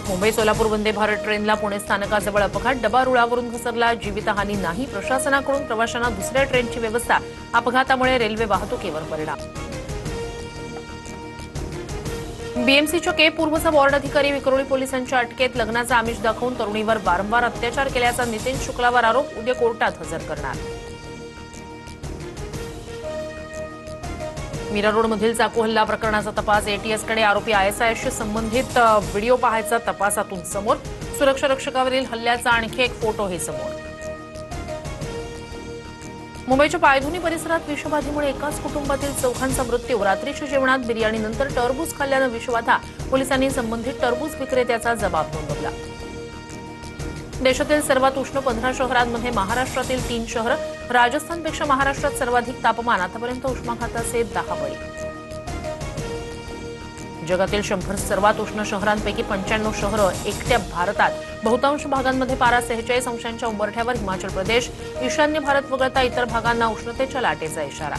मुंबई सोलापूर वंदे भारत ट्रेनला पुणे स्थानकाजवळ अपघात, डबा रुळावरून घसरला, जीवितहानी नाही. प्रशासनाकडून प्रवाशांना दुसऱ्या ट्रेनची व्यवस्था, अपघातामुळे रेल्वे वाहतुकीवर परिणाम. बीएमसीच्या के पूर्वचा वॉर्ड अधिकारी विक्रोळी पोलिसांच्या अटकेत, लग्नाचा आमिष दाखवून तरुणीवर वारंवार अत्याचार केल्याचा नितीन शुक्लावर आरोप, उद्या कोर्टात हजर करणार. मीरा रोडमधील चाकू हल्ला प्रकरणाचा तपास, एटीएसकडे आरोपी आयएसआयशी संबंधित व्हिडिओ पाहायचा तपासातून समोर. सुरक्षा रक्षकावरील हल्ल्याचा आणखी एक फोटोही समोर. मुंबईच्या पायधुनी परिसरात विषबाधेमुळे एकाच कुटुंबातील चौघांचा मृत्यू. रात्रीच्या जेवणात बिर्याणीनंतर टरबूज खाल्ल्यानं विषबाधा, पोलिसांनी संबंधित टरबूज विक्रेत्याचा जबाब नोंदवला. देशातील सर्वात उष्ण 15 शहरांमध्ये महाराष्ट्रातील 3 शहरं. राजस्थानपेक्षा महाराष्ट्रात सर्वाधिक तापमान, आतापर्यंत उष्माघाताचे 10 बळी. जगातील 100 सर्वात उष्ण शहरांपैकी 95 शहरं एकट्या भारतात. बहुतांश भागांमध्ये पारा 46 अंशांच्या उंबरठ्यावर. हिमाचल प्रदेश, ईशान्य भारत वगळता इतर भागांना उष्णतेच्या लाटेचा इशारा.